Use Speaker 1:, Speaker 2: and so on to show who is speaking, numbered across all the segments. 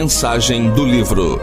Speaker 1: Mensagem do livro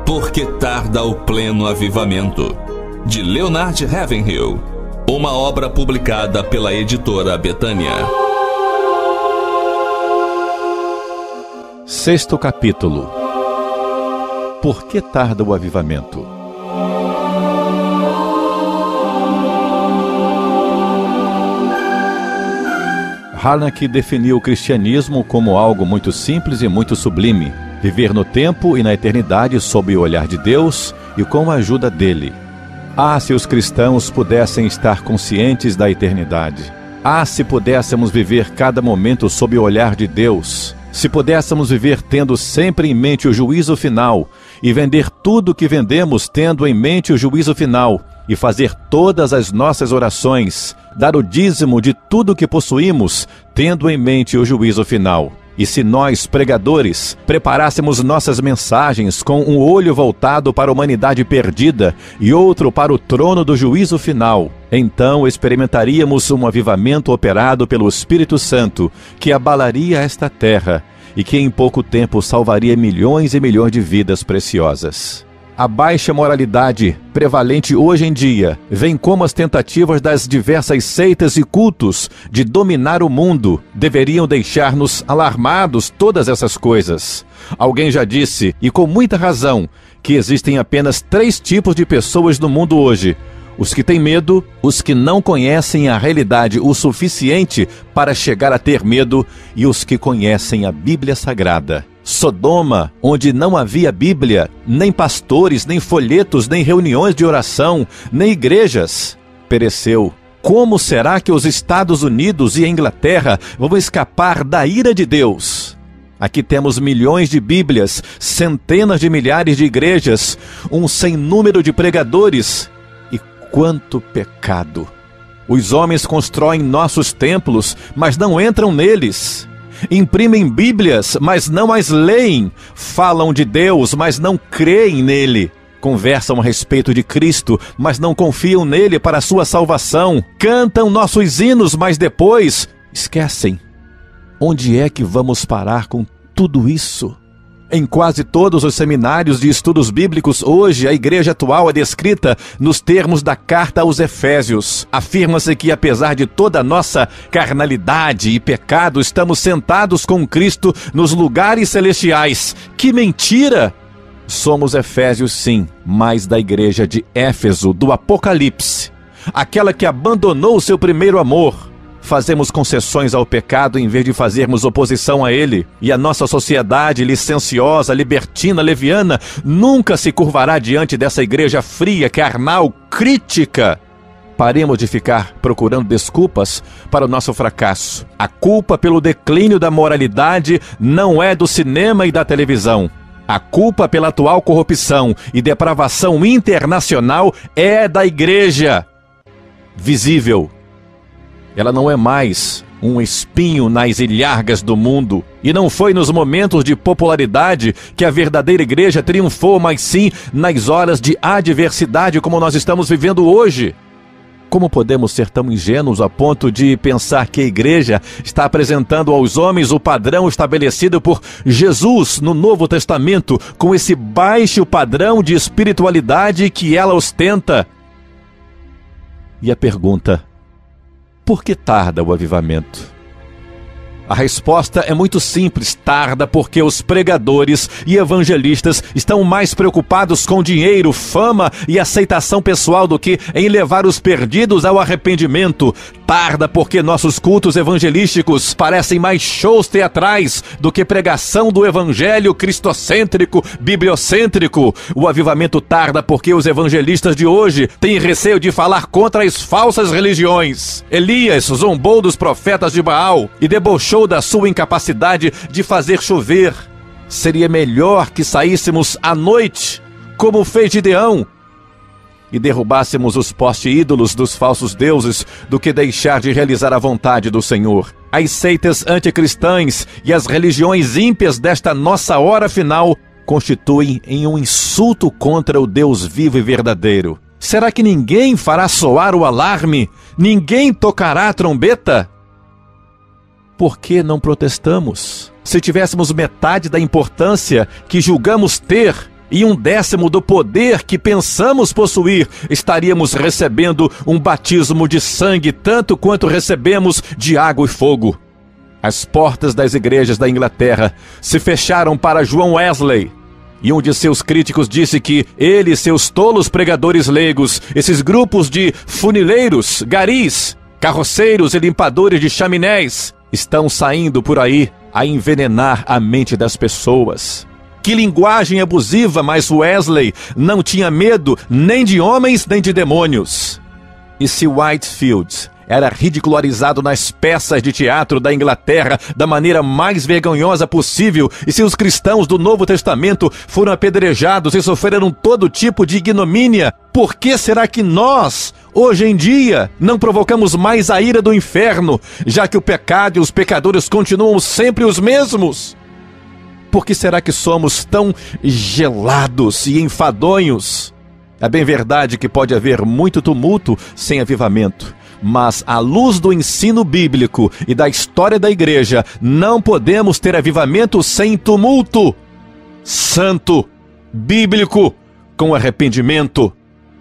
Speaker 1: Por que tarda o pleno avivamento, de Leonard Ravenhill, uma obra publicada pela editora Betânia.
Speaker 2: 6º capítulo. Por que tarda o avivamento? Harnack definiu o cristianismo como algo muito simples e muito sublime: viver no tempo e na eternidade sob o olhar de Deus e com a ajuda dele. Ah, se os cristãos pudessem estar conscientes da eternidade! Ah, se pudéssemos viver cada momento sob o olhar de Deus! Se pudéssemos viver tendo sempre em mente o juízo final, e vender tudo o que vendemos tendo em mente o juízo final, e fazer todas as nossas orações, dar o dízimo de tudo o que possuímos, tendo em mente o juízo final. E se nós, pregadores, preparássemos nossas mensagens com um olho voltado para a humanidade perdida e outro para o trono do juízo final, então experimentaríamos um avivamento operado pelo Espírito Santo, que abalaria esta terra e que em pouco tempo salvaria milhões e milhões de vidas preciosas. A baixa moralidade prevalente hoje em dia vem como as tentativas das diversas seitas e cultos de dominar o mundo deveriam deixar-nos alarmados. Todas essas coisas. Alguém já disse, e com muita razão, que existem apenas 3 tipos de pessoas no mundo hoje: os que têm medo, os que não conhecem a realidade o suficiente para chegar a ter medo e os que conhecem a Bíblia Sagrada. Sodoma, onde não havia Bíblia, nem pastores, nem folhetos, nem reuniões de oração, nem igrejas, pereceu. Como será que os Estados Unidos e a Inglaterra vão escapar da ira de Deus? Aqui temos milhões de Bíblias, centenas de milhares de igrejas, um sem número de pregadores. E quanto pecado! Os homens constroem nossos templos, mas não entram neles. Imprimem Bíblias, mas não as leem. Falam de Deus, mas não creem nele. Conversam a respeito de Cristo, mas não confiam nele para a sua salvação. Cantam nossos hinos, mas depois esquecem. Onde é que vamos parar com tudo isso? Em quase todos os seminários de estudos bíblicos, hoje a igreja atual é descrita nos termos da carta aos Efésios. Afirma-se que, apesar de toda a nossa carnalidade e pecado, estamos sentados com Cristo nos lugares celestiais. Que mentira! Somos Efésios, sim, mas da igreja de Éfeso, do Apocalipse. Aquela que abandonou o seu primeiro amor. Fazemos concessões ao pecado em vez de fazermos oposição a ele. E a nossa sociedade licenciosa, libertina, leviana, nunca se curvará diante dessa igreja fria, carnal, crítica. Paremos de ficar procurando desculpas para o nosso fracasso. A culpa pelo declínio da moralidade não é do cinema e da televisão. A culpa pela atual corrupção e depravação internacional é da igreja visível. Ela não é mais um espinho nas ilhargas do mundo. E não foi nos momentos de popularidade que a verdadeira igreja triunfou, mas sim nas horas de adversidade como nós estamos vivendo hoje. Como podemos ser tão ingênuos a ponto de pensar que a igreja está apresentando aos homens o padrão estabelecido por Jesus no Novo Testamento, com esse baixo padrão de espiritualidade que ela ostenta? E a pergunta: por que tarda o avivamento? A resposta é muito simples: tarda porque os pregadores e evangelistas estão mais preocupados com dinheiro, fama e aceitação pessoal do que em levar os perdidos ao arrependimento. Tarda porque nossos cultos evangelísticos parecem mais shows teatrais do que pregação do evangelho cristocêntrico, bibliocêntrico. O avivamento tarda porque os evangelistas de hoje têm receio de falar contra as falsas religiões. Elias zombou dos profetas de Baal e debochou da sua incapacidade de fazer chover. Seria melhor que saíssemos à noite, como fez Gideão, e derrubássemos os poste-ídolos dos falsos deuses do que deixar de realizar a vontade do Senhor. As seitas anticristãs e as religiões ímpias desta nossa hora final constituem em um insulto contra o Deus vivo e verdadeiro. Será que ninguém fará soar o alarme? Ninguém tocará a trombeta? por que não protestamos? Se tivéssemos metade da importância que julgamos ter e 1/10 do poder que pensamos possuir, estaríamos recebendo um batismo de sangue tanto quanto recebemos de água e fogo. As portas das igrejas da Inglaterra se fecharam para John Wesley, e um de seus críticos disse que ele e seus tolos pregadores leigos, esses grupos de funileiros, garis, carroceiros e limpadores de chaminés, estão saindo por aí a envenenar a mente das pessoas. Que linguagem abusiva, mas Wesley não tinha medo nem de homens nem de demônios. E se Whitefield era ridicularizado nas peças de teatro da Inglaterra da maneira mais vergonhosa possível, e se os cristãos do Novo Testamento foram apedrejados e sofreram todo tipo de ignomínia, por que será que nós, hoje em dia, não provocamos mais a ira do inferno, já que o pecado e os pecadores continuam sempre os mesmos? Por que será que somos tão gelados e enfadonhos? É bem verdade que pode haver muito tumulto sem avivamento, mas à luz do ensino bíblico e da história da igreja, não podemos ter avivamento sem tumulto. Santo, bíblico, com arrependimento.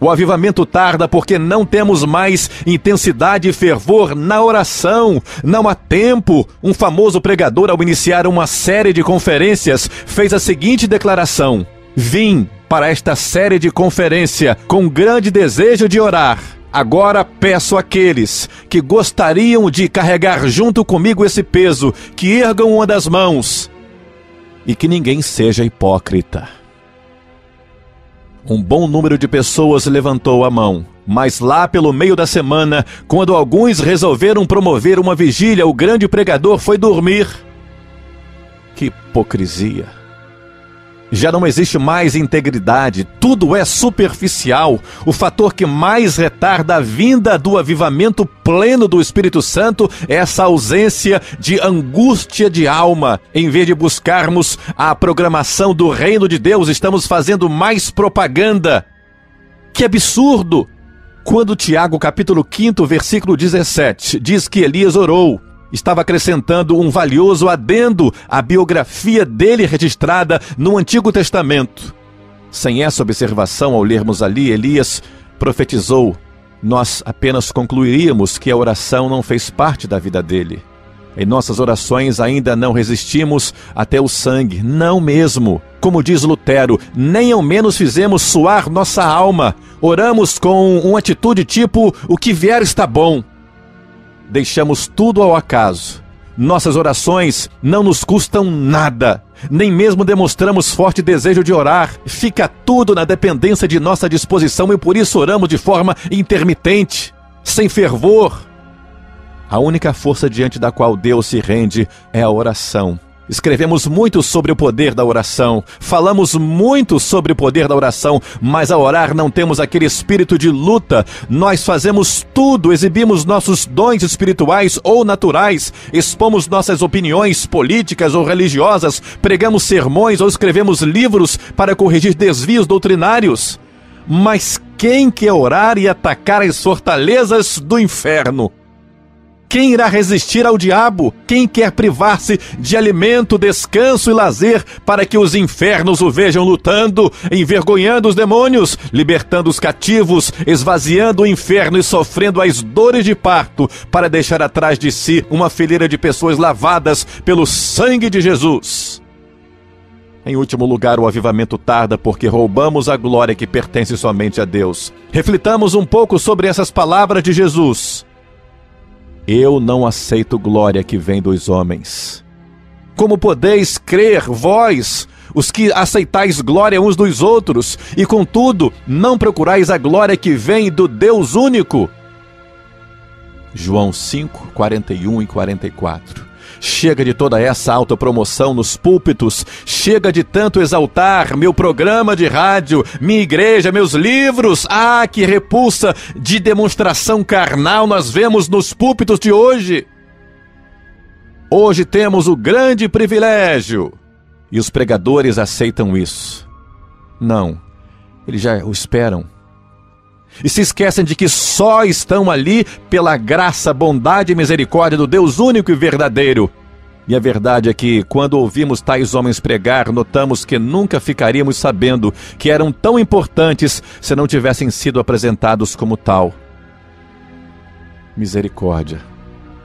Speaker 2: O avivamento tarda porque não temos mais intensidade e fervor na oração. Não há tempo. Um famoso pregador, ao iniciar uma série de conferências, fez a seguinte declaração: vim para esta série de conferência com grande desejo de orar. Agora peço àqueles que gostariam de carregar junto comigo esse peso, que ergam uma das mãos e que ninguém seja hipócrita. Um bom número de pessoas levantou a mão, mas lá pelo meio da semana, quando alguns resolveram promover uma vigília, o grande pregador foi dormir. Que hipocrisia! Já não existe mais integridade, tudo é superficial. O fator que mais retarda a vinda do avivamento pleno do Espírito Santo é essa ausência de angústia de alma. Em vez de buscarmos a programação do reino de Deus, estamos fazendo mais propaganda. Que absurdo! Quando Tiago, capítulo 5, versículo 17, diz que Elias orou, estava acrescentando um valioso adendo à biografia dele registrada no Antigo Testamento. Sem essa observação, ao lermos ali, Elias profetizou, nós apenas concluiríamos que a oração não fez parte da vida dele. Em nossas orações ainda não resistimos até o sangue, não mesmo. Como diz Lutero, nem ao menos fizemos suar nossa alma. Oramos com uma atitude tipo, o que vier está bom. Deixamos tudo ao acaso. Nossas orações não nos custam nada. Nem mesmo demonstramos forte desejo de orar. Fica tudo na dependência de nossa disposição e por isso oramos de forma intermitente, sem fervor. A única força diante da qual Deus se rende é a oração. Escrevemos muito sobre o poder da oração, falamos muito sobre o poder da oração, mas ao orar não temos aquele espírito de luta. Nós fazemos tudo, exibimos nossos dons espirituais ou naturais, expomos nossas opiniões políticas ou religiosas, pregamos sermões ou escrevemos livros para corrigir desvios doutrinários. Mas quem quer orar e atacar as fortalezas do inferno? Quem irá resistir ao diabo? Quem quer privar-se de alimento, descanso e lazer para que os infernos o vejam lutando, envergonhando os demônios, libertando os cativos, esvaziando o inferno e sofrendo as dores de parto para deixar atrás de si uma fileira de pessoas lavadas pelo sangue de Jesus? Em último lugar, o avivamento tarda porque roubamos a glória que pertence somente a Deus. Reflitamos um pouco sobre essas palavras de Jesus. Eu não aceito glória que vem dos homens. Como podeis crer, vós, os que aceitais glória uns dos outros, e contudo não procurais a glória que vem do Deus único? João 5, 41 e 44. Chega de toda essa autopromoção nos púlpitos, chega de tanto exaltar meu programa de rádio, minha igreja, meus livros. Ah, que repulsa de demonstração carnal nós vemos nos púlpitos de hoje. Hoje temos o grande privilégio, e os pregadores aceitam isso. Não, eles já o esperam. e se esquecem de que só estão ali pela graça, bondade e misericórdia do Deus único e verdadeiro. E a verdade é que, quando ouvimos tais homens pregar, notamos que nunca ficaríamos sabendo que eram tão importantes se não tivessem sido apresentados como tal. Misericórdia.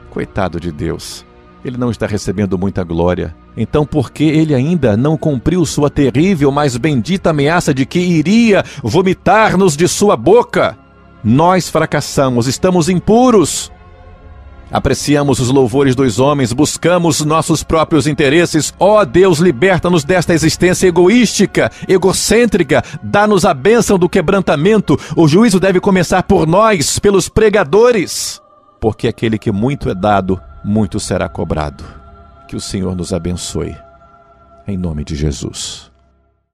Speaker 2: Coitado de Deus. Ele não está recebendo muita glória. Então, por que ele ainda não cumpriu sua terrível, mas bendita ameaça de que iria vomitar-nos de sua boca? Nós fracassamos, estamos impuros. Apreciamos os louvores dos homens, buscamos nossos próprios interesses. Ó Deus, liberta-nos desta existência egoística, egocêntrica. Dá-nos a bênção do quebrantamento. O juízo deve começar por nós, pelos pregadores. Porque aquele que muito é dado, muito será cobrado. Que o Senhor nos abençoe. Em nome de Jesus.